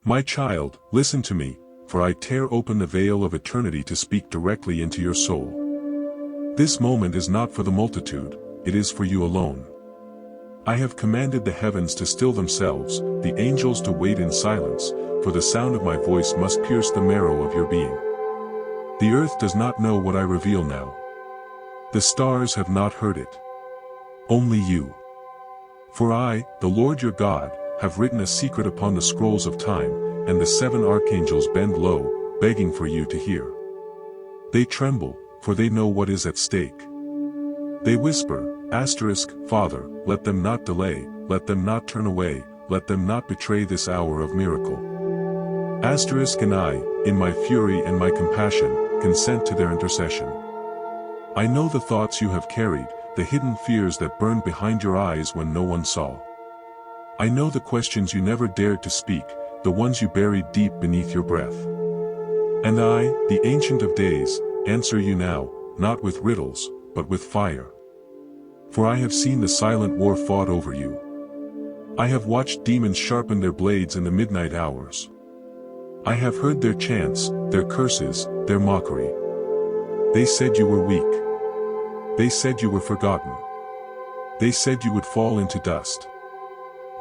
My child, listen to me, for I tear open the veil of eternity to speak directly into your soul. This moment is not for the multitude, it is for you alone. I have commanded the heavens to still themselves, the angels to wait in silence, for the sound of my voice must pierce the marrow of your being. The earth does not know what I reveal now. The stars have not heard it. Only you. For I, the Lord your God, have written a secret upon the scrolls of time, and the 7 archangels bend low, begging for you to hear. They tremble, for they know what is at stake. They whisper, Father, let them not delay, let them not turn away, let them not betray this hour of miracle. And I, in my fury and my compassion, consent to their intercession. I know the thoughts you have carried, the hidden fears that burned behind your eyes when no one saw. I know the questions you never dared to speak, the ones you buried deep beneath your breath. And I, the Ancient of Days, answer you now, not with riddles, but with fire. For I have seen the silent war fought over you. I have watched demons sharpen their blades in the midnight hours. I have heard their chants, their curses, their mockery. They said you were weak. They said you were forgotten. They said you would fall into dust.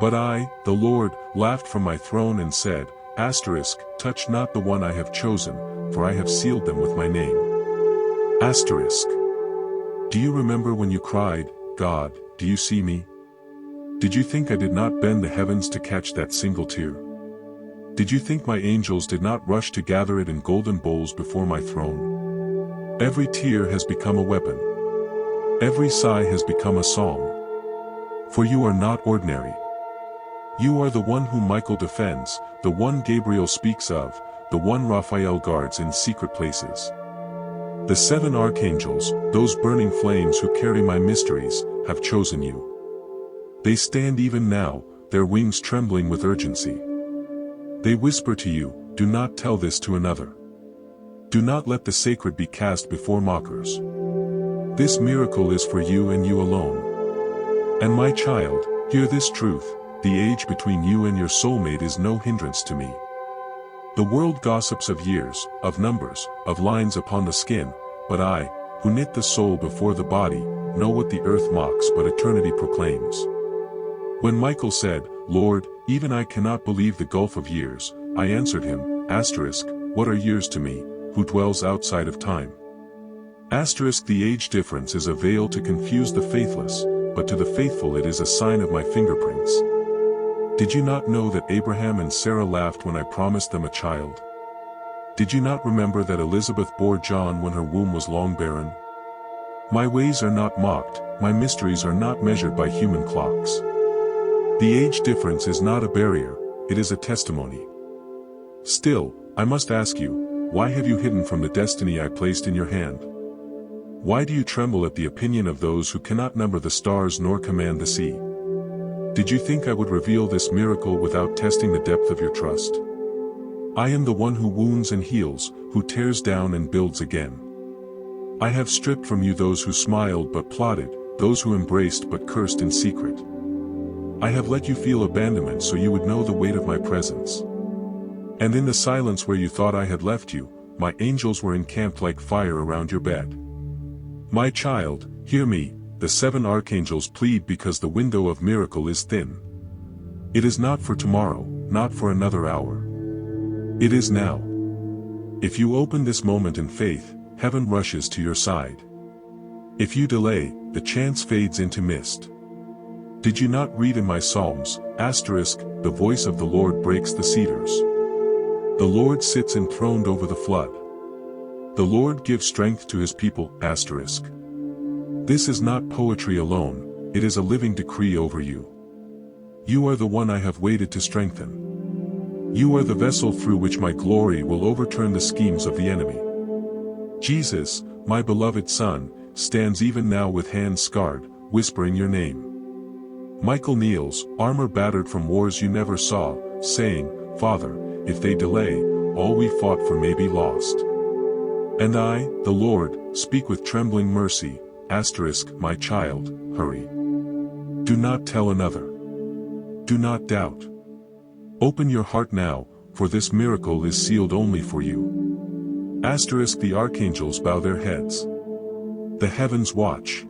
But I, the Lord, laughed from my throne and said, touch not the one I have chosen, for I have sealed them with my name. Do you remember when you cried, God, do you see me? Did you think I did not bend the heavens to catch that single tear? Did you think my angels did not rush to gather it in golden bowls before my throne? Every tear has become a weapon. Every sigh has become a psalm. For you are not ordinary. You are the one whom Michael defends, the one Gabriel speaks of, the one Raphael guards in secret places. The 7 archangels, those burning flames who carry my mysteries, have chosen you. They stand even now, their wings trembling with urgency. They whisper to you, do not tell this to another. Do not let the sacred be cast before mockers. This miracle is for you and you alone. And my child, hear this truth, the age between you and your soulmate is no hindrance to me. The world gossips of years, of numbers, of lines upon the skin, but I, who knit the soul before the body, know what the earth mocks but eternity proclaims. When Michael said, Lord, even I cannot believe the gulf of years, I answered him, what are years to me, who dwells outside of time? The age difference is a veil to confuse the faithless, but to the faithful it is a sign of my fingerprints. Did you not know that Abraham and Sarah laughed when I promised them a child? Did you not remember that Elizabeth bore John when her womb was long barren? My ways are not mocked, my mysteries are not measured by human clocks. The age difference is not a barrier, it is a testimony. Still, I must ask you, why have you hidden from the destiny I placed in your hand? Why do you tremble at the opinion of those who cannot number the stars nor command the sea? Did you think I would reveal this miracle without testing the depth of your trust? I am the one who wounds and heals, who tears down and builds again. I have stripped from you those who smiled but plotted, those who embraced but cursed in secret. I have let you feel abandonment so you would know the weight of my presence. And in the silence where you thought I had left you, my angels were encamped like fire around your bed. My child, hear me, the 7 archangels plead because the window of miracle is thin. It is not for tomorrow, not for another hour. It is now. If you open this moment in faith, heaven rushes to your side. If you delay, the chance fades into mist. Did you not read in my Psalms, the voice of the Lord breaks the cedars. The Lord sits enthroned over the flood. The Lord gives strength to his people, This is not poetry alone, it is a living decree over you. You are the one I have waited to strengthen. You are the vessel through which my glory will overturn the schemes of the enemy. Jesus, my beloved Son, stands even now with hands scarred, whispering your name. Michael kneels, armor battered from wars you never saw, saying, Father, if they delay, all we fought for may be lost. And I, the Lord, speak with trembling mercy, my child, hurry. Do not tell another. Do not doubt. Open your heart now, for this miracle is sealed only for you. Asterisk. The archangels bow their heads. The heavens watch.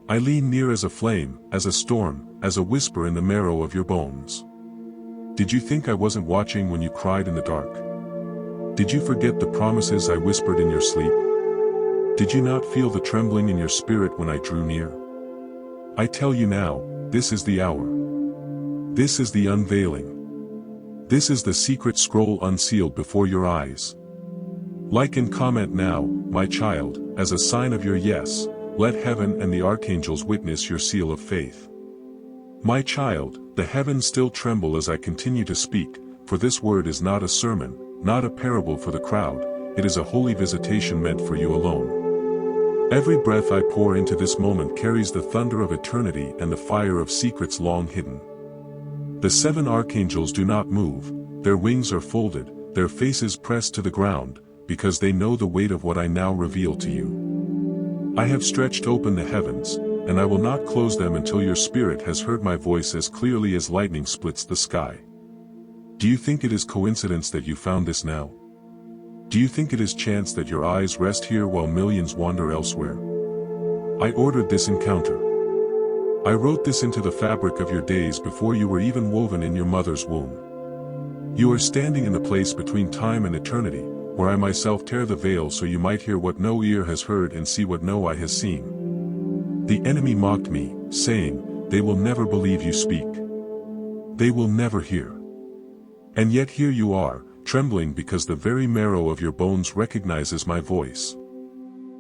I lean near as a flame, as a storm, as a whisper in the marrow of your bones. Did you think I wasn't watching when you cried in the dark? Did you forget the promises I whispered in your sleep? Did you not feel the trembling in your spirit when I drew near? I tell you now, this is the hour. This is the unveiling. This is the secret scroll unsealed before your eyes. Like and comment now, my child, as a sign of your yes. Let heaven and the archangels witness your seal of faith. My child, the heavens still tremble as I continue to speak, for this word is not a sermon, not a parable for the crowd, it is a holy visitation meant for you alone. Every breath I pour into this moment carries the thunder of eternity and the fire of secrets long hidden. The 7 archangels do not move, their wings are folded, their faces pressed to the ground, because they know the weight of what I now reveal to you. I have stretched open the heavens, and I will not close them until your spirit has heard my voice as clearly as lightning splits the sky. Do you think it is coincidence that you found this now? Do you think it is chance that your eyes rest here while millions wander elsewhere? I ordered this encounter. I wrote this into the fabric of your days before you were even woven in your mother's womb. You are standing in the place between time and eternity, where I myself tear the veil so you might hear what no ear has heard and see what no eye has seen. The enemy mocked me, saying, they will never believe you speak. They will never hear. And yet here you are, trembling because the very marrow of your bones recognizes my voice.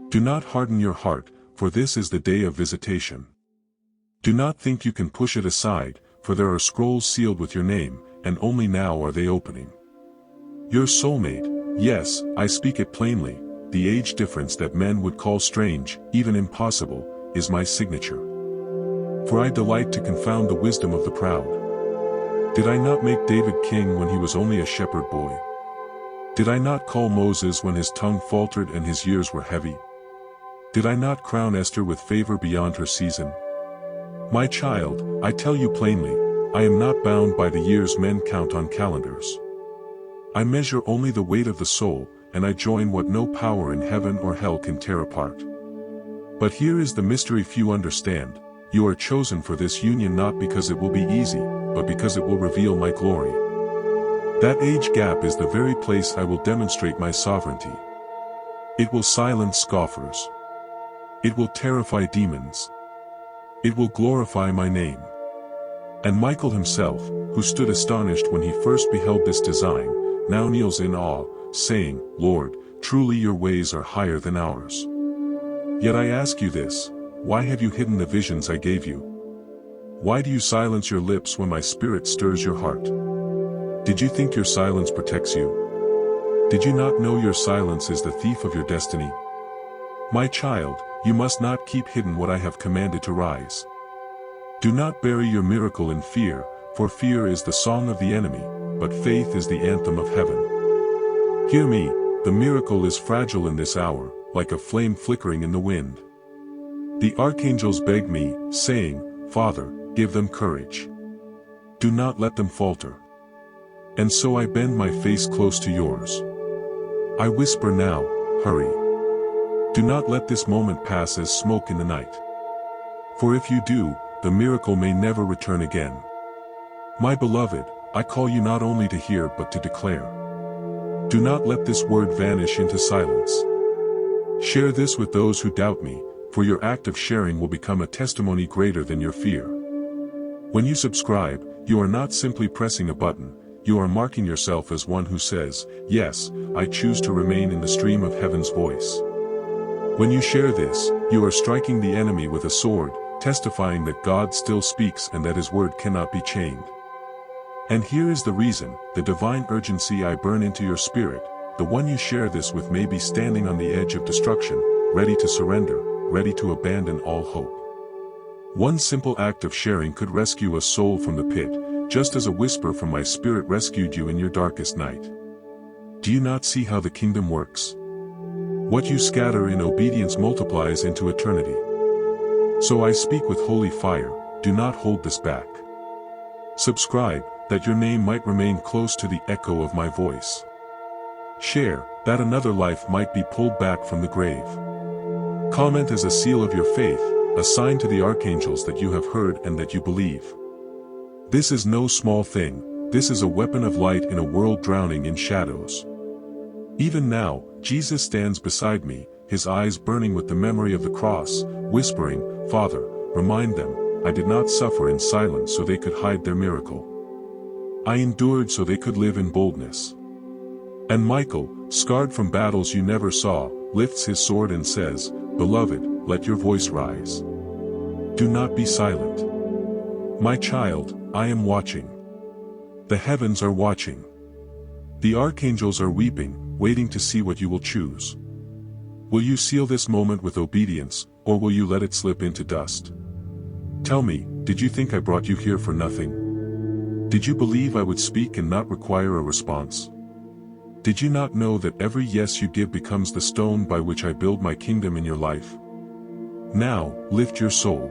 Do not harden your heart, for this is the day of visitation. Do not think you can push it aside, for there are scrolls sealed with your name, and only now are they opening. Your soulmate, yes, I speak it plainly, the age difference that men would call strange, even impossible, is my signature. For I delight to confound the wisdom of the proud. Did I not make David king when he was only a shepherd boy? Did I not call Moses when his tongue faltered and his years were heavy? Did I not crown Esther with favor beyond her season? My child, I tell you plainly, I am not bound by the years men count on calendars. I measure only the weight of the soul, and I join what no power in heaven or hell can tear apart. But here is the mystery few understand, you are chosen for this union not because it will be easy, but because it will reveal my glory. That age gap is the very place I will demonstrate my sovereignty. It will silence scoffers. It will terrify demons. It will glorify my name. And Michael himself, who stood astonished when he first beheld this design, now kneels in awe, saying, Lord, truly your ways are higher than ours. Yet I ask you this, why have you hidden the visions I gave you? Why do you silence your lips when my spirit stirs your heart? Did you think your silence protects you? Did you not know your silence is the thief of your destiny? My child, you must not keep hidden what I have commanded to rise. Do not bury your miracle in fear, for fear is the song of the enemy, but faith is the anthem of heaven. Hear me, the miracle is fragile in this hour, like a flame flickering in the wind. The archangels beg me, saying, Father, give them courage. Do not let them falter. And so I bend my face close to yours. I whisper now, hurry. Do not let this moment pass as smoke in the night. For if you do, the miracle may never return again. My beloved, I call you not only to hear but to declare. Do not let this word vanish into silence. Share this with those who doubt me, for your act of sharing will become a testimony greater than your fear. When you subscribe, you are not simply pressing a button, you are marking yourself as one who says, yes, I choose to remain in the stream of heaven's voice. When you share this, you are striking the enemy with a sword, testifying that God still speaks and that his word cannot be chained. And here is the reason, the divine urgency I burn into your spirit, the one you share this with may be standing on the edge of destruction, ready to surrender, ready to abandon all hope. One simple act of sharing could rescue a soul from the pit, just as a whisper from my spirit rescued you in your darkest night. Do you not see how the kingdom works? What you scatter in obedience multiplies into eternity. So I speak with holy fire, do not hold this back. Subscribe, that your name might remain close to the echo of my voice. Share, that another life might be pulled back from the grave. Comment as a seal of your faith, a sign to the archangels that you have heard and that you believe. This is no small thing, this is a weapon of light in a world drowning in shadows. Even now, Jesus stands beside me, his eyes burning with the memory of the cross, whispering, "Father, remind them, I did not suffer in silence so they could hide their miracle. I endured so they could live in boldness." And Michael, scarred from battles you never saw, lifts his sword and says, "Beloved, let your voice rise. Do not be silent. My child, I am watching. The heavens are watching. The archangels are weeping, waiting to see what you will choose. Will you seal this moment with obedience, or will you let it slip into dust? Tell me, did you think I brought you here for nothing? Did you believe I would speak and not require a response? Did you not know that every yes you give becomes the stone by which I build my kingdom in your life? Now, lift your soul.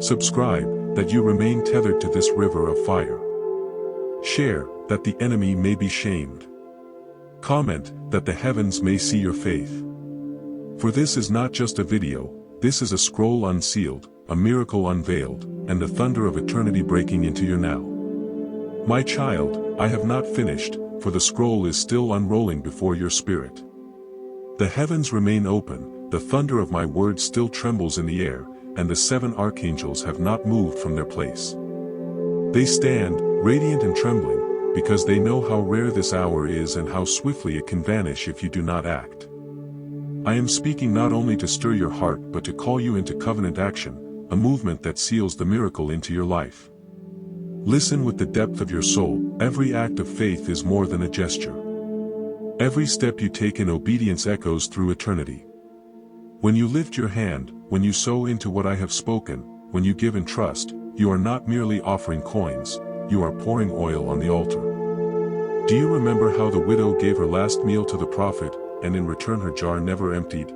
Subscribe, that you remain tethered to this river of fire. Share, that the enemy may be shamed. Comment, that the heavens may see your faith. For this is not just a video, this is a scroll unsealed, a miracle unveiled, and the thunder of eternity breaking into your now. My child, I have not finished, for the scroll is still unrolling before your spirit. The heavens remain open, the thunder of my word still trembles in the air, and the 7 archangels have not moved from their place. They stand, radiant and trembling, because they know how rare this hour is and how swiftly it can vanish if you do not act. I am speaking not only to stir your heart but to call you into covenant action, a movement that seals the miracle into your life. Listen with the depth of your soul, every act of faith is more than a gesture. Every step you take in obedience echoes through eternity. When you lift your hand, when you sow into what I have spoken, when you give in trust, you are not merely offering coins, you are pouring oil on the altar. Do you remember how the widow gave her last meal to the prophet, and in return her jar never emptied?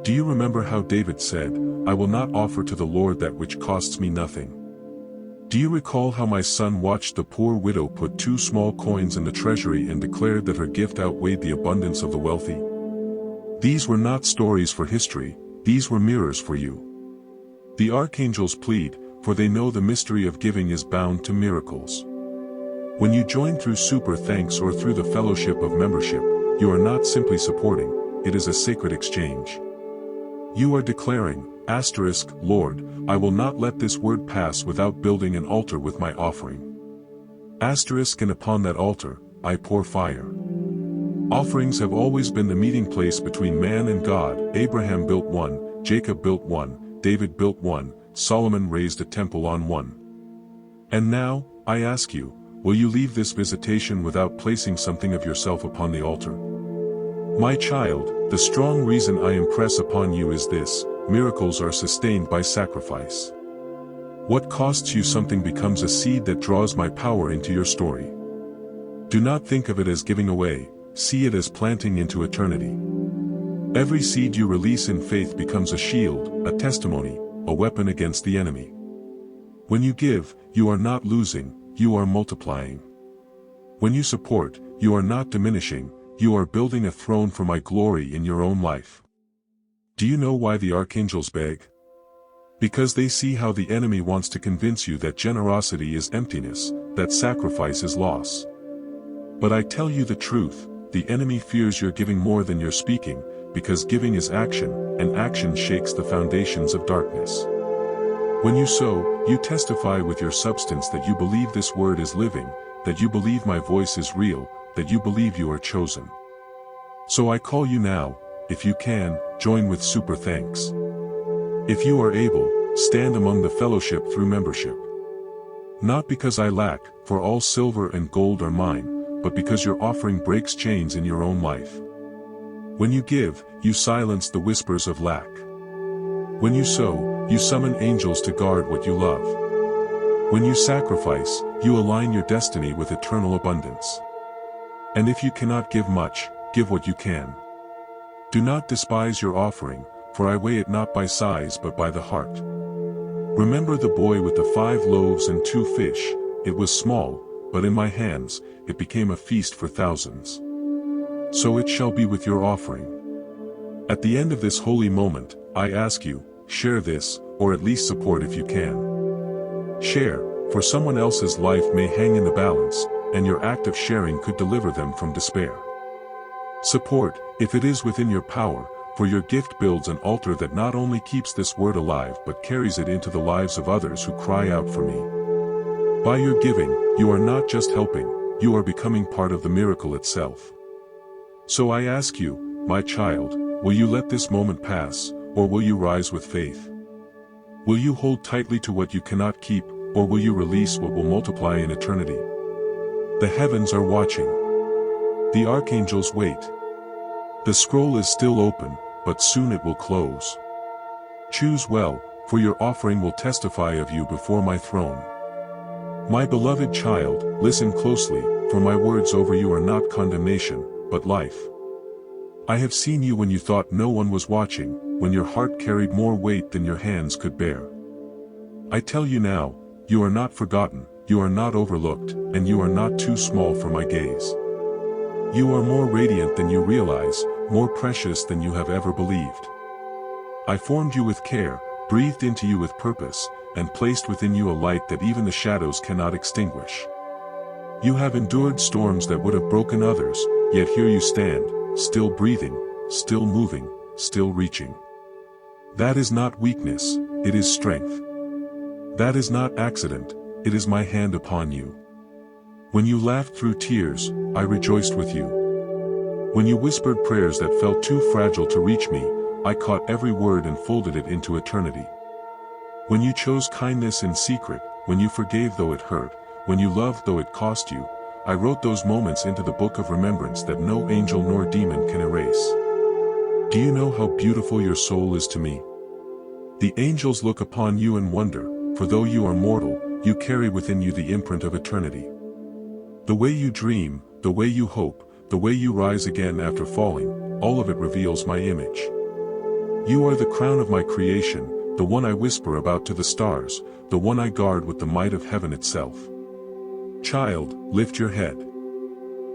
Do you remember how David said, "I will not offer to the Lord that which costs me nothing"? Do you recall how my son watched the poor widow put 2 small coins in the treasury and declared that her gift outweighed the abundance of the wealthy? These were not stories for history, these were mirrors for you. The archangels plead, for they know the mystery of giving is bound to miracles. When you join through super thanks or through the fellowship of membership, you are not simply supporting, it is a sacred exchange. You are declaring, Lord, I will not let this word pass without building an altar with my offering. And upon that altar, I pour fire. Offerings have always been the meeting place between man and God. Abraham built one, Jacob built one, David built one, Solomon raised a temple on one. And now, I ask you, will you leave this visitation without placing something of yourself upon the altar? My child, the strong reason I impress upon you is this: miracles are sustained by sacrifice. What costs you something becomes a seed that draws my power into your story. Do not think of it as giving away, see it as planting into eternity. Every seed you release in faith becomes a shield, a testimony, a weapon against the enemy. When you give, you are not losing, you are multiplying. When you support, you are not diminishing, you are building a throne for my glory in your own life. Do you know why the archangels beg? Because they see how the enemy wants to convince you that generosity is emptiness, that sacrifice is loss. But I tell you the truth, the enemy fears you're giving more than you're speaking, because giving is action, and action shakes the foundations of darkness. When you sow, you testify with your substance that you believe this word is living, that you believe my voice is real, that you believe you are chosen. So I call you now, if you can, join with super thanks. If you are able, stand among the fellowship through membership. Not because I lack, for all silver and gold are mine, but because your offering breaks chains in your own life. When you give, you silence the whispers of lack. When you sow, you summon angels to guard what you love. When you sacrifice, you align your destiny with eternal abundance. And if you cannot give much, give what you can. Do not despise your offering, for I weigh it not by size but by the heart. Remember the boy with the 5 loaves and 2 fish, it was small, but in my hands, it became a feast for thousands. So it shall be with your offering. At the end of this holy moment, I ask you, share this, or at least support if you can. Share, for someone else's life may hang in the balance, and your act of sharing could deliver them from despair. Support, if it is within your power, for your gift builds an altar that not only keeps this word alive but carries it into the lives of others who cry out for me. By your giving, you are not just helping, you are becoming part of the miracle itself. So I ask you, my child, will you let this moment pass, or will you rise with faith? Will you hold tightly to what you cannot keep, or will you release what will multiply in eternity? The heavens are watching. The archangels wait. The scroll is still open, but soon it will close. Choose well, for your offering will testify of you before my throne. My beloved child, listen closely, for my words over you are not condemnation, but life. I have seen you when you thought no one was watching, when your heart carried more weight than your hands could bear. I tell you now, you are not forgotten, you are not overlooked, and you are not too small for my gaze. You are more radiant than you realize, more precious than you have ever believed. I formed you with care, breathed into you with purpose, and placed within you a light that even the shadows cannot extinguish. You have endured storms that would have broken others, yet here you stand, still breathing, still moving, still reaching. That is not weakness, it is strength. That is not accident, it is my hand upon you. When you laughed through tears, I rejoiced with you. When you whispered prayers that felt too fragile to reach me, I caught every word and folded it into eternity. When you chose kindness in secret, when you forgave though it hurt, when you loved though it cost you, I wrote those moments into the book of remembrance that no angel nor demon can erase. Do you know how beautiful your soul is to me? The angels look upon you and wonder, for though you are mortal, you carry within you the imprint of eternity. The way you dream, the way you hope, the way you rise again after falling, all of it reveals my image. You are the crown of my creation, the one I whisper about to the stars, the one I guard with the might of heaven itself. Child, lift your head.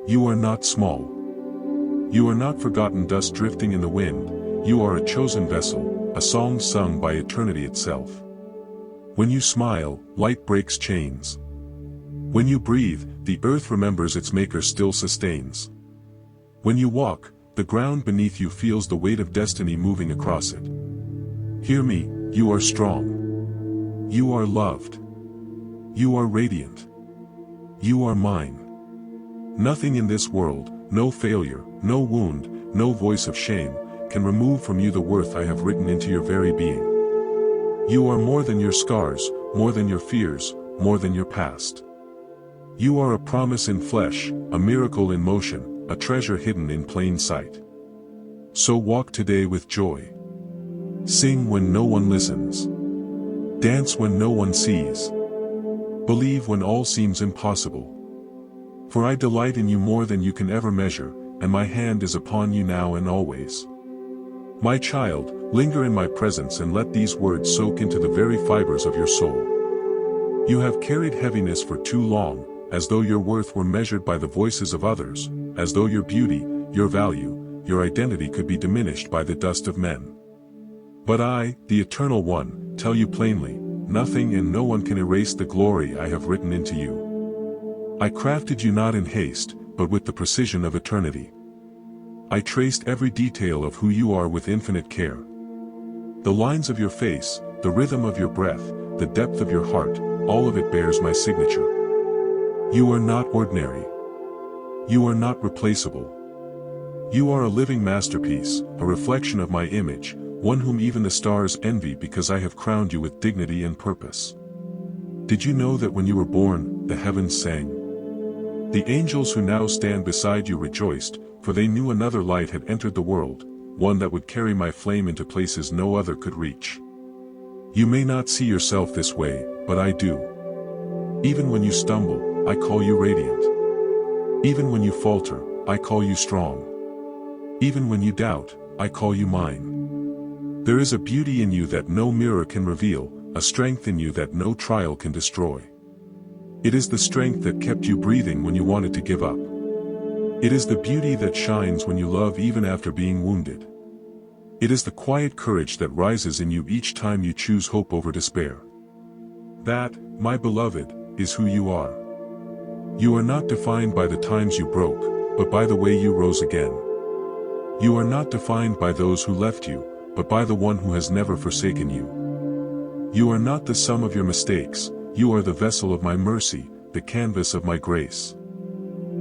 You are not small. You are not forgotten dust drifting in the wind, you are a chosen vessel, a song sung by eternity itself. When you smile, light breaks chains. When you breathe, the earth remembers its maker still sustains. When you walk, the ground beneath you feels the weight of destiny moving across it. Hear me, you are strong. You are loved. You are radiant. You are mine. Nothing in this world, no failure, no wound, no voice of shame, can remove from you the worth I have written into your very being. You are more than your scars, more than your fears, more than your past. You are a promise in flesh, a miracle in motion, a treasure hidden in plain sight. So walk today with joy. Sing when no one listens. Dance when no one sees. Believe when all seems impossible. For I delight in you more than you can ever measure, and my hand is upon you now and always. My child, linger in my presence and let these words soak into the very fibers of your soul. You have carried heaviness for too long, as though your worth were measured by the voices of others, as though your beauty, your value, your identity could be diminished by the dust of men. But I, the Eternal One, tell you plainly, nothing and no one can erase the glory I have written into you. I crafted you not in haste, but with the precision of eternity. I traced every detail of who you are with infinite care. The lines of your face, the rhythm of your breath, the depth of your heart, all of it bears my signature. You are not ordinary. You are not replaceable. You are a living masterpiece, a reflection of my image, one whom even the stars envy because I have crowned you with dignity and purpose. Did you know that when you were born, the heavens sang? The angels who now stand beside you rejoiced, for they knew another light had entered the world, one that would carry my flame into places no other could reach. You may not see yourself this way, but I do. Even when you stumble, I call you radiant. Even when you falter, I call you strong. Even when you doubt, I call you mine. There is a beauty in you that no mirror can reveal, a strength in you that no trial can destroy. It is the strength that kept you breathing when you wanted to give up. It is the beauty that shines when you love even after being wounded. It is the quiet courage that rises in you each time you choose hope over despair. That, my beloved, is who you are. You are not defined by the times you broke, but by the way you rose again. You are not defined by those who left you, but by the one who has never forsaken you. You are not the sum of your mistakes, you are the vessel of my mercy, the canvas of my grace.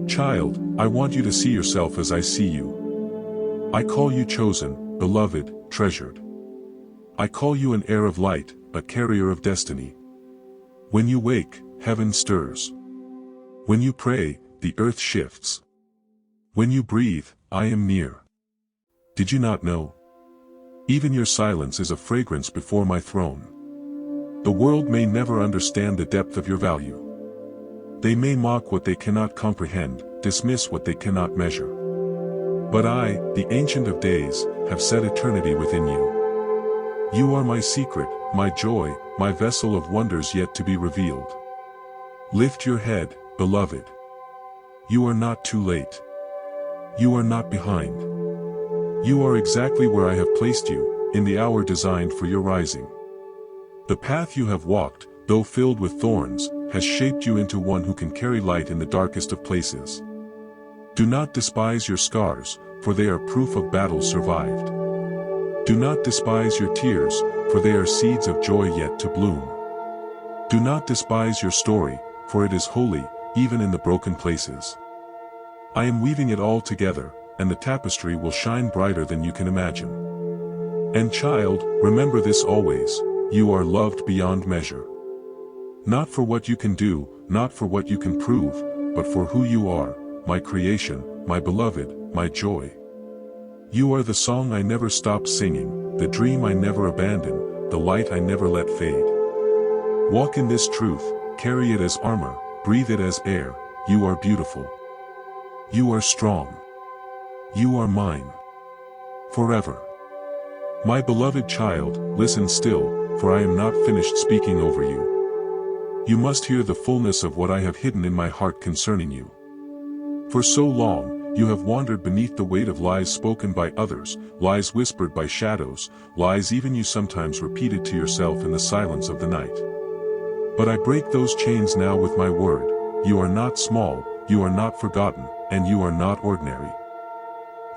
Child, I want you to see yourself as I see you. I call you chosen, beloved, treasured. I call you an heir of light, a carrier of destiny. When you wake, heaven stirs. When you pray, the earth shifts. When you breathe, I am near. Did you not know? Even your silence is a fragrance before my throne. The world may never understand the depth of your value. They may mock what they cannot comprehend, dismiss what they cannot measure. But I, the Ancient of Days, have set eternity within you. You are my secret, my joy, my vessel of wonders yet to be revealed. Lift your head, beloved. You are not too late. You are not behind. You are exactly where I have placed you, in the hour designed for your rising. The path you have walked, though filled with thorns, has shaped you into one who can carry light in the darkest of places. Do not despise your scars, for they are proof of battles survived. Do not despise your tears, for they are seeds of joy yet to bloom. Do not despise your story, for it is holy, even in the broken places. I am weaving it all together, and the tapestry will shine brighter than you can imagine. And child, remember this always, you are loved beyond measure. Not for what you can do, not for what you can prove, but for who you are, my creation, my beloved, my joy. You are the song I never stopped singing, the dream I never abandoned, the light I never let fade. Walk in this truth, carry it as armor, breathe it as air, you are beautiful. You are strong. You are mine. Forever. My beloved child, listen still, for I am not finished speaking over you. You must hear the fullness of what I have hidden in my heart concerning you. For so long, you have wandered beneath the weight of lies spoken by others, lies whispered by shadows, lies even you sometimes repeated to yourself in the silence of the night. But I break those chains now with my word. You are not small, you are not forgotten, and you are not ordinary.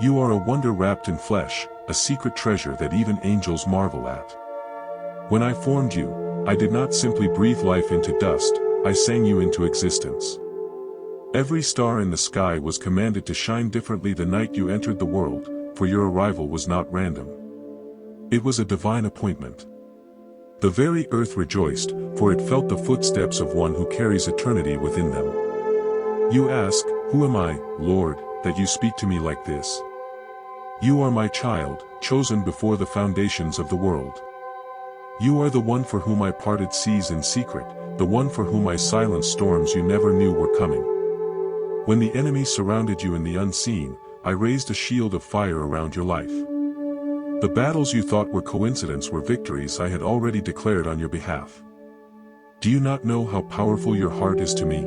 You are a wonder wrapped in flesh, a secret treasure that even angels marvel at. When I formed you, I did not simply breathe life into dust, I sang you into existence. Every star in the sky was commanded to shine differently the night you entered the world, for your arrival was not random. It was a divine appointment. The very earth rejoiced, for it felt the footsteps of one who carries eternity within them. You ask, who am I, Lord, that you speak to me like this? You are my child, chosen before the foundations of the world. You are the one for whom I parted seas in secret, the one for whom I silenced storms you never knew were coming. When the enemy surrounded you in the unseen, I raised a shield of fire around your life. The battles you thought were coincidence were victories I had already declared on your behalf. Do you not know how powerful your heart is to me?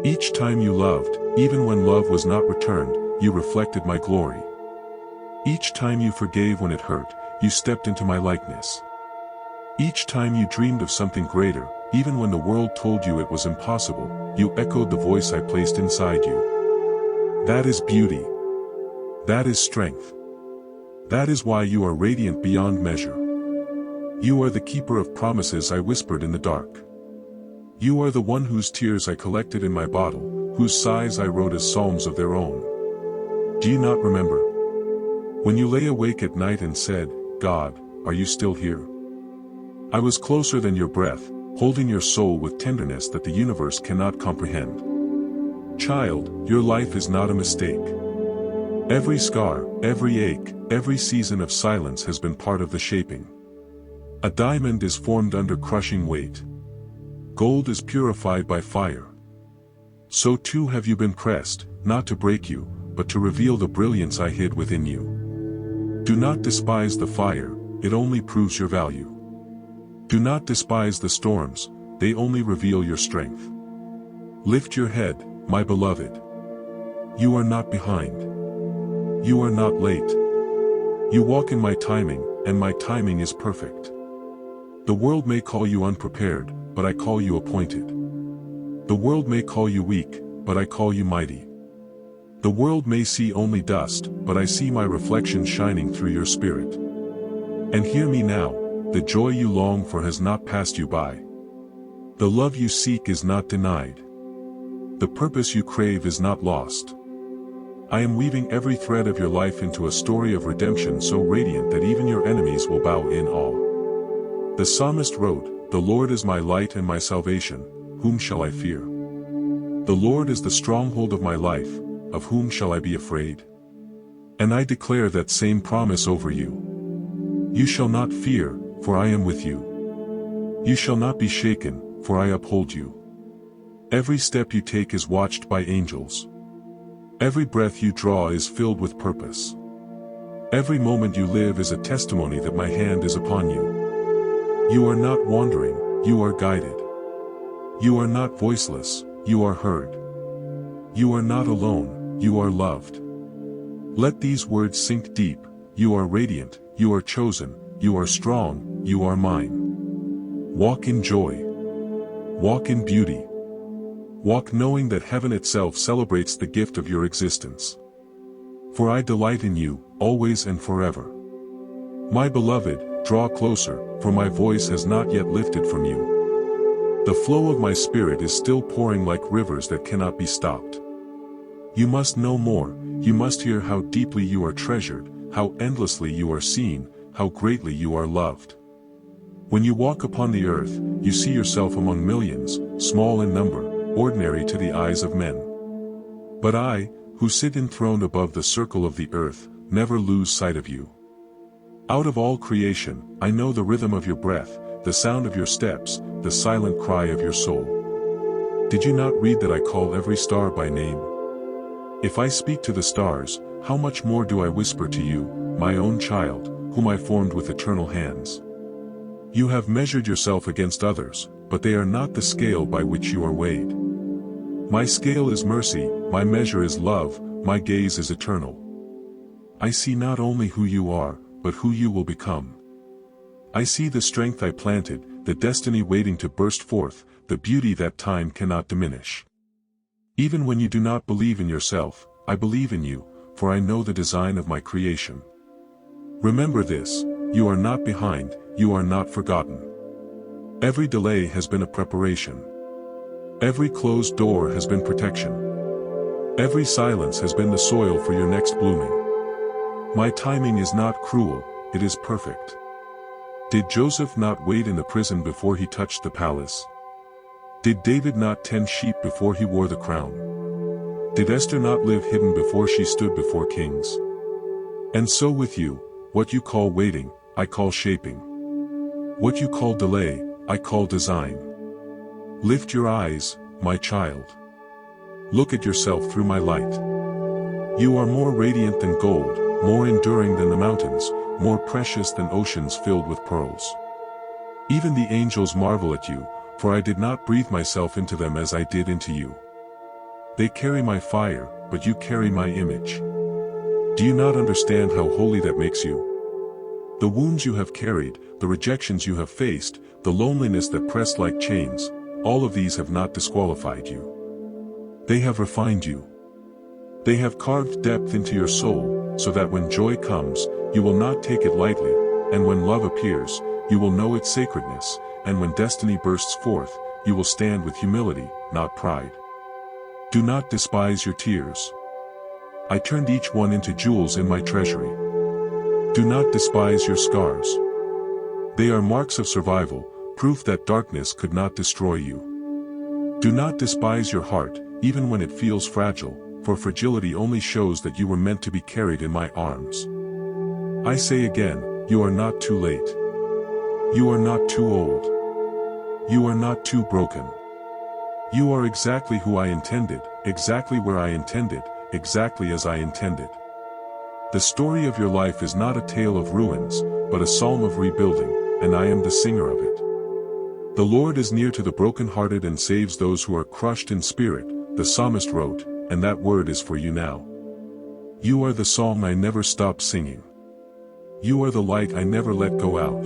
Each time you loved, even when love was not returned, you reflected my glory. Each time you forgave when it hurt, you stepped into my likeness. Each time you dreamed of something greater, even when the world told you it was impossible, you echoed the voice I placed inside you. That is beauty. That is strength. That is why you are radiant beyond measure. You are the keeper of promises I whispered in the dark. You are the one whose tears I collected in my bottle, whose sighs I wrote as psalms of their own. Do you not remember? When you lay awake at night and said, God, are you still here? I was closer than your breath, holding your soul with tenderness that the universe cannot comprehend. Child, your life is not a mistake. Every scar, every ache, every season of silence has been part of the shaping. A diamond is formed under crushing weight. Gold is purified by fire. So too have you been pressed, not to break you, but to reveal the brilliance I hid within you. Do not despise the fire, it only proves your value. Do not despise the storms, they only reveal your strength. Lift your head, my beloved. You are not behind. You are not late. You walk in my timing, and my timing is perfect. The world may call you unprepared, but I call you appointed. The world may call you weak, but I call you mighty. The world may see only dust, but I see my reflection shining through your spirit. And hear me now, the joy you long for has not passed you by. The love you seek is not denied. The purpose you crave is not lost. I am weaving every thread of your life into a story of redemption so radiant that even your enemies will bow in awe. The psalmist wrote, "The Lord is my light and my salvation, whom shall I fear? The Lord is the stronghold of my life, of whom shall I be afraid?" And I declare that same promise over you. You shall not fear, for I am with you. You shall not be shaken, for I uphold you. Every step you take is watched by angels. Every breath you draw is filled with purpose. Every moment you live is a testimony that my hand is upon you. You are not wandering, you are guided. You are not voiceless, you are heard. You are not alone, you are loved. Let these words sink deep. You are radiant, you are chosen, you are strong, you are mine. Walk in joy. Walk in beauty. Walk knowing that heaven itself celebrates the gift of your existence. For I delight in you, always and forever. My beloved, draw closer, for my voice has not yet lifted from you. The flow of my spirit is still pouring like rivers that cannot be stopped. You must know more, you must hear how deeply you are treasured, how endlessly you are seen, how greatly you are loved. When you walk upon the earth, you see yourself among millions, small in number, ordinary to the eyes of men. But I, who sit enthroned above the circle of the earth, never lose sight of you. Out of all creation, I know the rhythm of your breath, the sound of your steps, the silent cry of your soul. Did you not read that I call every star by name? If I speak to the stars, how much more do I whisper to you, my own child, whom I formed with eternal hands? You have measured yourself against others, but they are not the scale by which you are weighed. My scale is mercy, my measure is love, my gaze is eternal. I see not only who you are, but who you will become. I see the strength I planted, the destiny waiting to burst forth, the beauty that time cannot diminish. Even when you do not believe in yourself, I believe in you, for I know the design of my creation. Remember this, you are not behind, you are not forgotten. Every delay has been a preparation. Every closed door has been protection. Every silence has been the soil for your next blooming. My timing is not cruel, it is perfect. Did Joseph not wait in the prison before he touched the palace? Did David not tend sheep before he wore the crown? Did Esther not live hidden before she stood before kings? And so with you, what you call waiting, I call shaping. What you call delay, I call design. Lift your eyes, my child. Look at yourself through my light. You are more radiant than gold, more enduring than the mountains, more precious than oceans filled with pearls. Even the angels marvel at you, for I did not breathe myself into them as I did into you. They carry my fire, but you carry my image. Do you not understand how holy that makes you? The wounds you have carried, the rejections you have faced, the loneliness that pressed like chains, all of these have not disqualified you. They have refined you. They have carved depth into your soul, so that when joy comes, you will not take it lightly, and when love appears, you will know its sacredness, and when destiny bursts forth, you will stand with humility, not pride. Do not despise your tears. I turned each one into jewels in my treasury. Do not despise your scars. They are marks of survival, proof that darkness could not destroy you. Do not despise your heart, even when it feels fragile, for fragility only shows that you were meant to be carried in my arms. I say again, you are not too late. You are not too old. You are not too broken. You are exactly who I intended, exactly where I intended, exactly as I intended. The story of your life is not a tale of ruins, but a psalm of rebuilding, and I am the singer of it. The Lord is near to the brokenhearted and saves those who are crushed in spirit, the psalmist wrote, and that word is for you now. You are the song I never stop singing. You are the light I never let go out.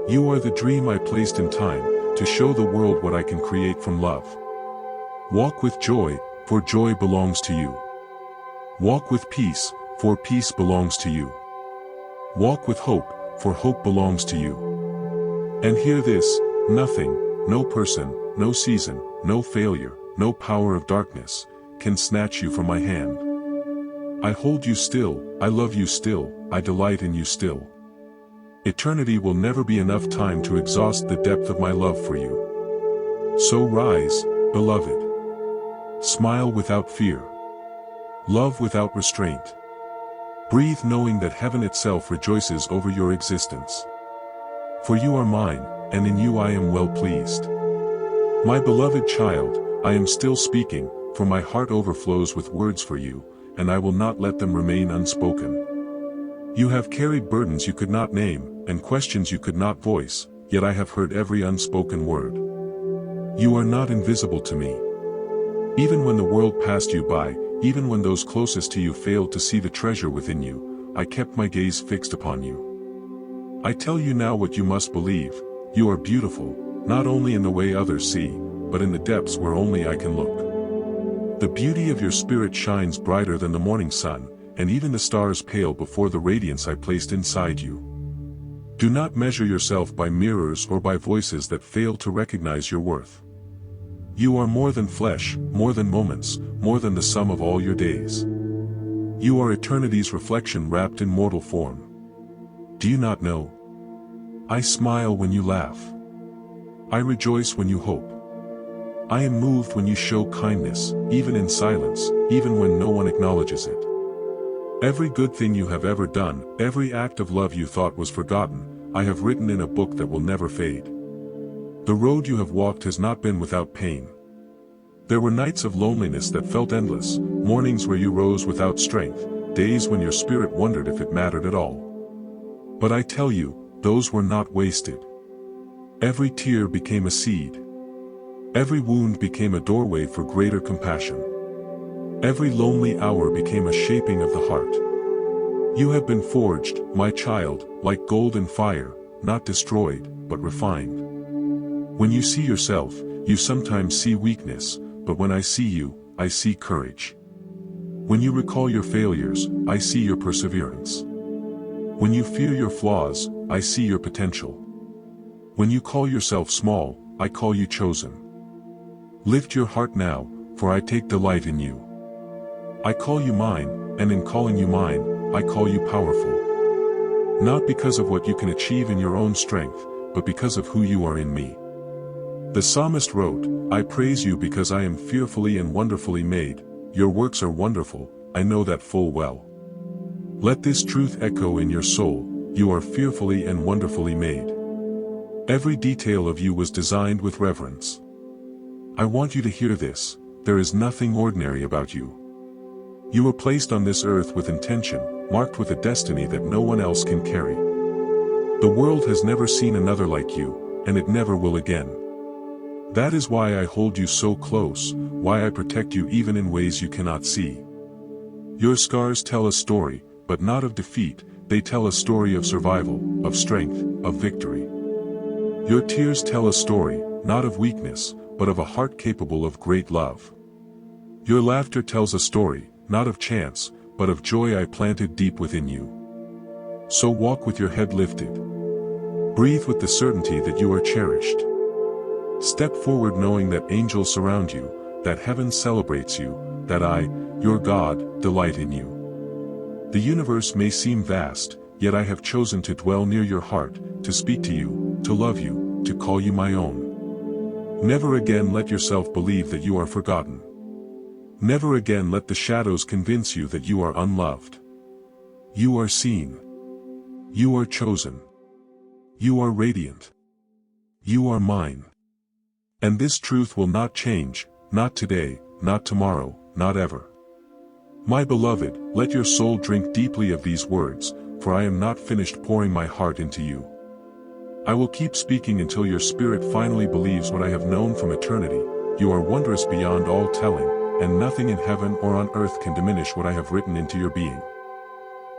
You are the dream I placed in time, to show the world what I can create from love. Walk with joy, for joy belongs to you. Walk with peace, for peace belongs to you. Walk with hope, for hope belongs to you. And hear this, nothing, no person, no season, no failure, no power of darkness, can snatch you from my hand. I hold you still, I love you still, I delight in you still. Eternity will never be enough time to exhaust the depth of my love for you. So rise, beloved. Smile without fear. Love without restraint. Breathe knowing that heaven itself rejoices over your existence. For you are mine, and in you I am well pleased. My beloved child, I am still speaking, for my heart overflows with words for you, and I will not let them remain unspoken. You have carried burdens you could not name, and questions you could not voice, yet I have heard every unspoken word. You are not invisible to me. Even when the world passed you by, even when those closest to you failed to see the treasure within you, I kept my gaze fixed upon you. I tell you now what you must believe, you are beautiful, not only in the way others see, but in the depths where only I can look. The beauty of your spirit shines brighter than the morning sun, and even the stars pale before the radiance I placed inside you. Do not measure yourself by mirrors or by voices that fail to recognize your worth. You are more than flesh, more than moments, more than the sum of all your days. You are eternity's reflection wrapped in mortal form. Do you not know? I smile when you laugh. I rejoice when you hope. I am moved when you show kindness, even in silence, even when no one acknowledges it. Every good thing you have ever done, every act of love you thought was forgotten, I have written in a book that will never fade. The road you have walked has not been without pain. There were nights of loneliness that felt endless, mornings where you rose without strength, days when your spirit wondered if it mattered at all. But I tell you, those were not wasted. Every tear became a seed. Every wound became a doorway for greater compassion. Every lonely hour became a shaping of the heart. You have been forged, my child, like gold in fire, not destroyed, but refined. When you see yourself, you sometimes see weakness, but when I see you, I see courage. When you recall your failures, I see your perseverance. When you fear your flaws, I see your potential. When you call yourself small, I call you chosen. Lift your heart now, for I take delight in you. I call you mine, and in calling you mine, I call you powerful. Not because of what you can achieve in your own strength, but because of who you are in me. The psalmist wrote, I praise you because I am fearfully and wonderfully made, your works are wonderful, I know that full well. Let this truth echo in your soul, you are fearfully and wonderfully made. Every detail of you was designed with reverence. I want you to hear this, there is nothing ordinary about you. You were placed on this earth with intention, marked with a destiny that no one else can carry. The world has never seen another like you, and it never will again. That is why I hold you so close, why I protect you even in ways you cannot see. Your scars tell a story, but not of defeat, they tell a story of survival, of strength, of victory. Your tears tell a story, not of weakness, but of a heart capable of great love. Your laughter tells a story, not of chance, but of joy I planted deep within you. So walk with your head lifted. Breathe with the certainty that you are cherished. Step forward knowing that angels surround you, that heaven celebrates you, that I, your God, delight in you. The universe may seem vast, yet I have chosen to dwell near your heart, to speak to you, to love you, to call you my own. Never again let yourself believe that you are forgotten. Never again let the shadows convince you that you are unloved. You are seen. You are chosen. You are radiant. You are mine. And this truth will not change, not today, not tomorrow, not ever. My beloved, let your soul drink deeply of these words, for I am not finished pouring my heart into you. I will keep speaking until your spirit finally believes what I have known from eternity. You are wondrous beyond all telling, and nothing in heaven or on earth can diminish what I have written into your being.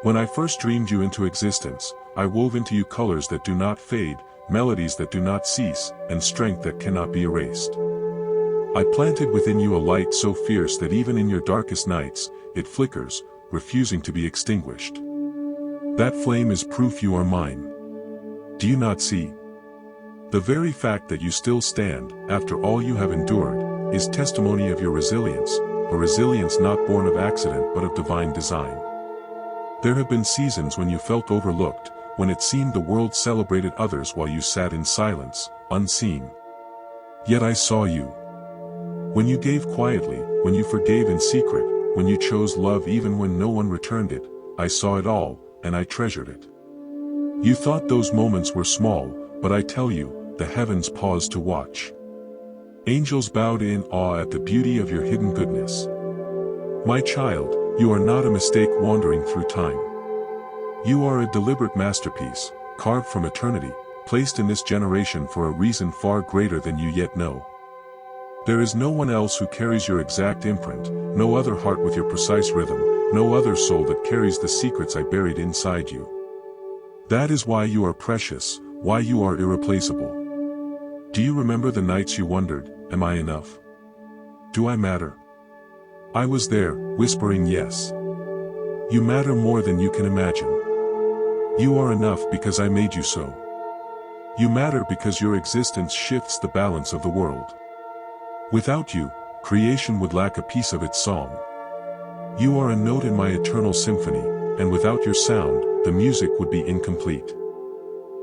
When I first dreamed you into existence, I wove into you colors that do not fade, melodies that do not cease, and strength that cannot be erased. I planted within you a light so fierce that even in your darkest nights, it flickers, refusing to be extinguished. That flame is proof you are mine. Do you not see? The very fact that you still stand, after all you have endured, is testimony of your resilience, a resilience not born of accident but of divine design. There have been seasons when you felt overlooked, when it seemed the world celebrated others while you sat in silence, unseen. Yet I saw you. When you gave quietly, when you forgave in secret, when you chose love even when no one returned it, I saw it all, and I treasured it. You thought those moments were small, but I tell you, the heavens paused to watch. Angels bowed in awe at the beauty of your hidden goodness. My child, you are not a mistake wandering through time. You are a deliberate masterpiece, carved from eternity, placed in this generation for a reason far greater than you yet know. There is no one else who carries your exact imprint, no other heart with your precise rhythm, no other soul that carries the secrets I buried inside you. That is why you are precious, why you are irreplaceable. Do you remember the nights you wondered, am I enough? Do I matter? I was there, whispering yes. You matter more than you can imagine. You are enough because I made you so. You matter because your existence shifts the balance of the world. Without you, creation would lack a piece of its song. You are a note in my eternal symphony, and without your sound, the music would be incomplete.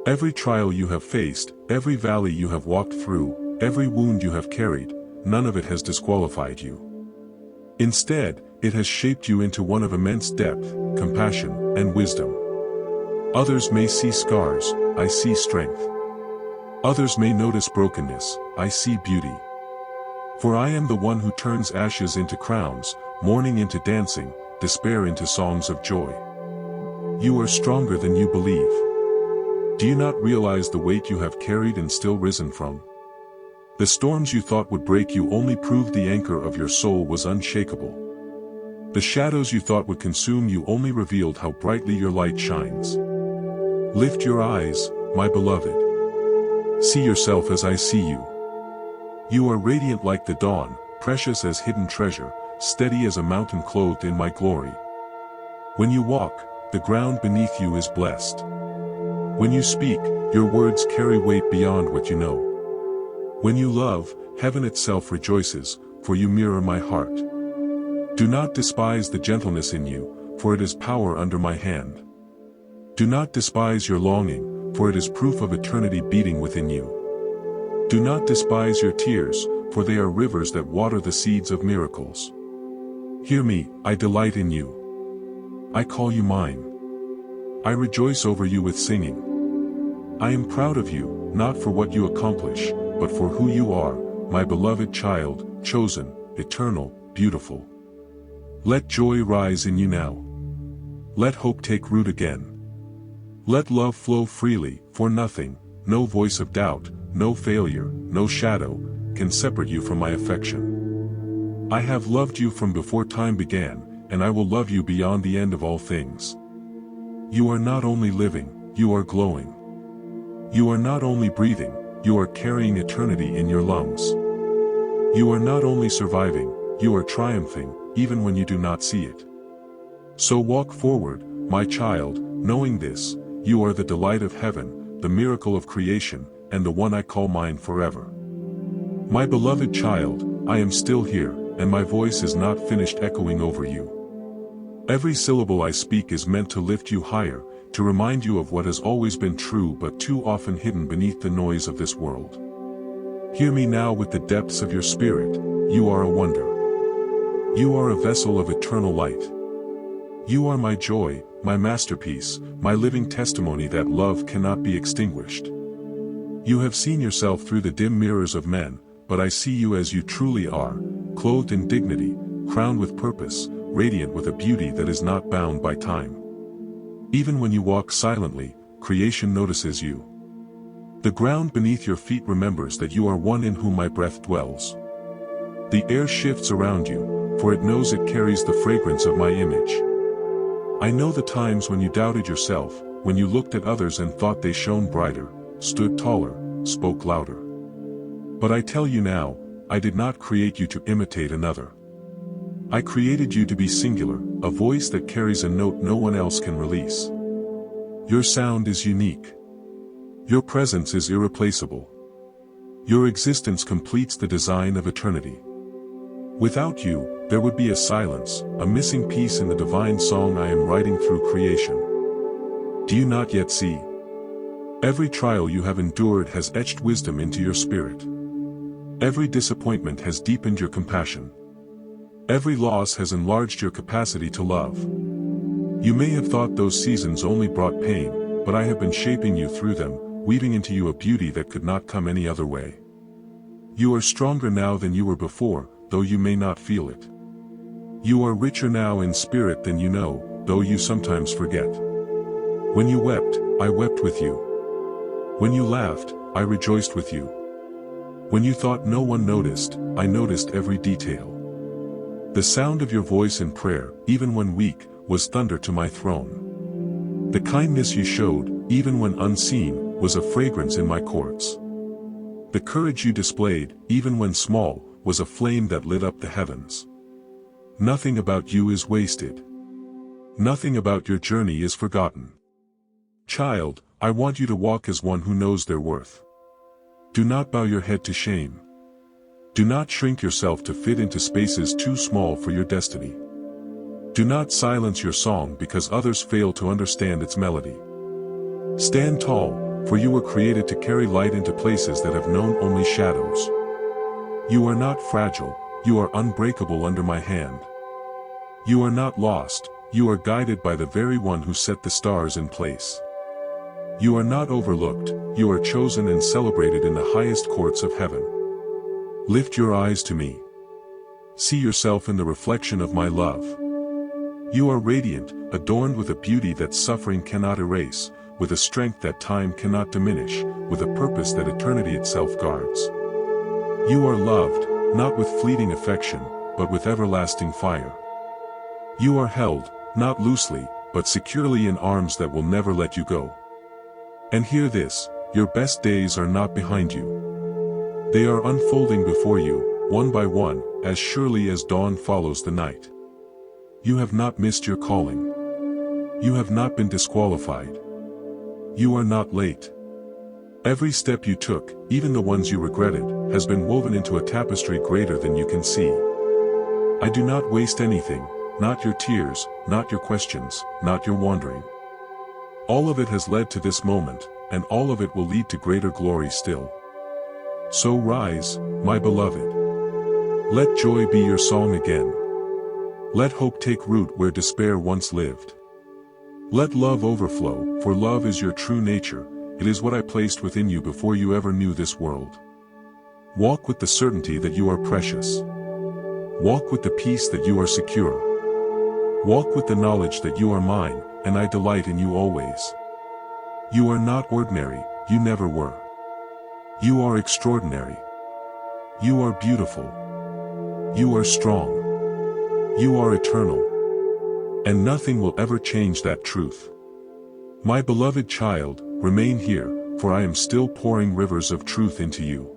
Every trial you have faced, every valley you have walked through, every wound you have carried, none of it has disqualified you. Instead, it has shaped you into one of immense depth, compassion, and wisdom. Others may see scars, I see strength. Others may notice brokenness, I see beauty. For I am the one who turns ashes into crowns, mourning into dancing, despair into songs of joy. You are stronger than you believe. Do you not realize the weight you have carried and still risen from? The storms you thought would break you only proved the anchor of your soul was unshakable. The shadows you thought would consume you only revealed how brightly your light shines. Lift your eyes, my beloved. See yourself as I see you. You are radiant like the dawn, precious as hidden treasure, steady as a mountain clothed in my glory. When you walk, the ground beneath you is blessed. When you speak, your words carry weight beyond what you know. When you love, heaven itself rejoices, for you mirror my heart. Do not despise the gentleness in you, for it is power under my hand. Do not despise your longing, for it is proof of eternity beating within you. Do not despise your tears, for they are rivers that water the seeds of miracles. Hear me, I delight in you. I call you mine. I rejoice over you with singing. I am proud of you, not for what you accomplish, but for who you are, my beloved child, chosen, eternal, beautiful. Let joy rise in you now. Let hope take root again. Let love flow freely, for nothing, no voice of doubt, no failure, no shadow, can separate you from my affection. I have loved you from before time began, and I will love you beyond the end of all things. You are not only living, you are glowing. You are not only breathing, you are carrying eternity in your lungs. You are not only surviving, you are triumphing, even when you do not see it. So walk forward, my child, knowing this, you are the delight of heaven, the miracle of creation, and the one I call mine forever. My beloved child, I am still here, and my voice is not finished echoing over you. Every syllable I speak is meant to lift you higher, to remind you of what has always been true but too often hidden beneath the noise of this world. Hear me now with the depths of your spirit, you are a wonder. You are a vessel of eternal light. You are my joy, my masterpiece, my living testimony that love cannot be extinguished. You have seen yourself through the dim mirrors of men, but I see you as you truly are, clothed in dignity, crowned with purpose, radiant with a beauty that is not bound by time. Even when you walk silently, creation notices you. The ground beneath your feet remembers that you are one in whom my breath dwells. The air shifts around you, for it knows it carries the fragrance of my image. I know the times when you doubted yourself, when you looked at others and thought they shone brighter, stood taller, spoke louder. But I tell you now, I did not create you to imitate another. I created you to be singular, a voice that carries a note no one else can release. Your sound is unique. Your presence is irreplaceable. Your existence completes the design of eternity. Without you, there would be a silence, a missing piece in the divine song I am writing through creation. Do you not yet see? Every trial you have endured has etched wisdom into your spirit. Every disappointment has deepened your compassion. Every loss has enlarged your capacity to love. You may have thought those seasons only brought pain, but I have been shaping you through them, weaving into you a beauty that could not come any other way. You are stronger now than you were before, though you may not feel it. You are richer now in spirit than you know, though you sometimes forget. When you wept, I wept with you. When you laughed, I rejoiced with you. When you thought no one noticed, I noticed every detail. The sound of your voice in prayer, even when weak, was thunder to my throne. The kindness you showed, even when unseen, was a fragrance in my courts. The courage you displayed, even when small, was a flame that lit up the heavens. Nothing about you is wasted. Nothing about your journey is forgotten. Child, I want you to walk as one who knows their worth. Do not bow your head to shame. Do not shrink yourself to fit into spaces too small for your destiny. Do not silence your song because others fail to understand its melody. Stand tall, for you were created to carry light into places that have known only shadows. You are not fragile, you are unbreakable under my hand. You are not lost, you are guided by the very one who set the stars in place. You are not overlooked, you are chosen and celebrated in the highest courts of heaven. Lift your eyes to me. See yourself in the reflection of my love. You are radiant, adorned with a beauty that suffering cannot erase, with a strength that time cannot diminish, with a purpose that eternity itself guards. You are loved, not with fleeting affection, but with everlasting fire. You are held, not loosely, but securely in arms that will never let you go. And hear this, your best days are not behind you. They are unfolding before you, one by one, as surely as dawn follows the night. You have not missed your calling. You have not been disqualified. You are not late. Every step you took, even the ones you regretted, has been woven into a tapestry greater than you can see. I do not waste anything, not your tears, not your questions, not your wandering. All of it has led to this moment, and all of it will lead to greater glory still. So rise, my beloved. Let joy be your song again. Let hope take root where despair once lived. Let love overflow, for love is your true nature, it is what I placed within you before you ever knew this world. Walk with the certainty that you are precious. Walk with the peace that you are secure. Walk with the knowledge that you are mine, and I delight in you always. You are not ordinary, you never were. You are extraordinary. You are beautiful. You are strong. You are eternal. And nothing will ever change that truth. My beloved child, remain here, for I am still pouring rivers of truth into you.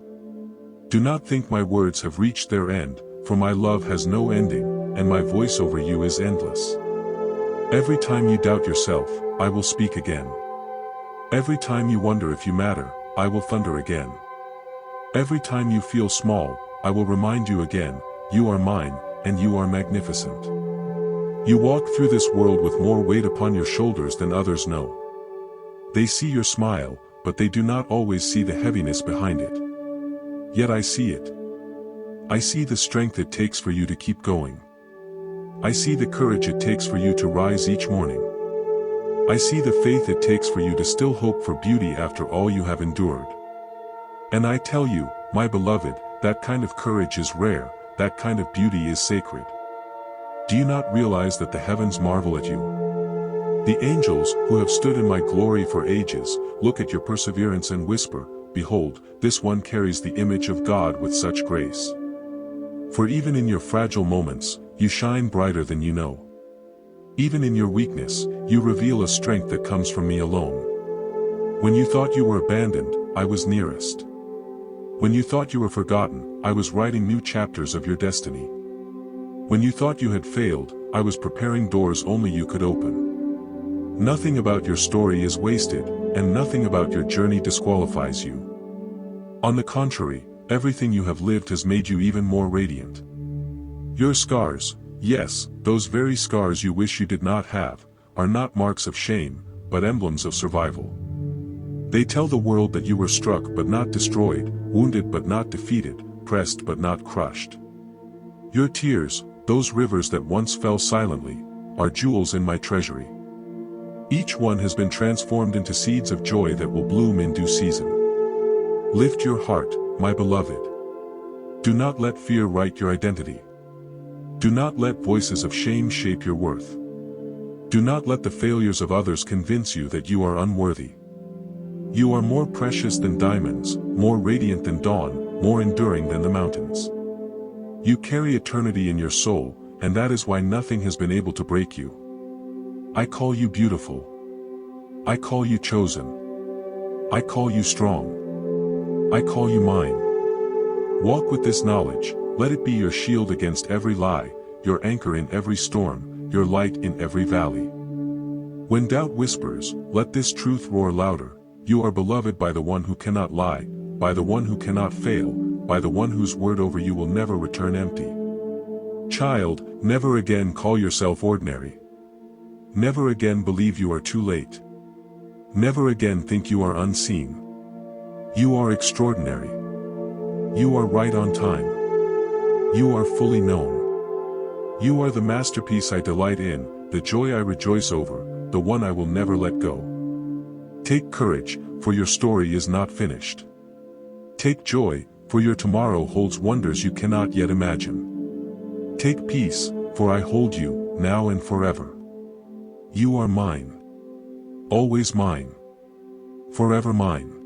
Do not think my words have reached their end, for my love has no ending, and my voice over you is endless. Every time you doubt yourself, I will speak again. Every time you wonder if you matter, I will thunder again. Every time you feel small, I will remind you again, you are mine, and you are magnificent. You walk through this world with more weight upon your shoulders than others know. They see your smile, but they do not always see the heaviness behind it. Yet I see it. I see the strength it takes for you to keep going. I see the courage it takes for you to rise each morning. I see the faith it takes for you to still hope for beauty after all you have endured. And I tell you, my beloved, that kind of courage is rare, that kind of beauty is sacred. Do you not realize that the heavens marvel at you? The angels, who have stood in my glory for ages, look at your perseverance and whisper, behold, this one carries the image of God with such grace. For even in your fragile moments, you shine brighter than you know. Even in your weakness, you reveal a strength that comes from me alone. When you thought you were abandoned, I was nearest. When you thought you were forgotten, I was writing new chapters of your destiny. When you thought you had failed, I was preparing doors only you could open. Nothing about your story is wasted, and nothing about your journey disqualifies you. On the contrary, everything you have lived has made you even more radiant. Your scars, yes, those very scars you wish you did not have, are not marks of shame, but emblems of survival. They tell the world that you were struck but not destroyed, wounded but not defeated, pressed but not crushed. Your tears, those rivers that once fell silently, are jewels in my treasury. Each one has been transformed into seeds of joy that will bloom in due season. Lift your heart, my beloved. Do not let fear write your identity. Do not let voices of shame shape your worth. Do not let the failures of others convince you that you are unworthy. You are more precious than diamonds, more radiant than dawn, more enduring than the mountains. You carry eternity in your soul, and that is why nothing has been able to break you. I call you beautiful. I call you chosen. I call you strong. I call you mine. Walk with this knowledge, let it be your shield against every lie, your anchor in every storm, your light in every valley. When doubt whispers, let this truth roar louder. You are beloved by the one who cannot lie, by the one who cannot fail, by the one whose word over you will never return empty. Child, never again call yourself ordinary. Never again believe you are too late. Never again think you are unseen. You are extraordinary. You are right on time. You are fully known. You are the masterpiece I delight in, the joy I rejoice over, the one I will never let go. Take courage, for your story is not finished. Take joy, for your tomorrow holds wonders you cannot yet imagine. Take peace, for I hold you, now and forever. You are mine. Always mine. Forever mine.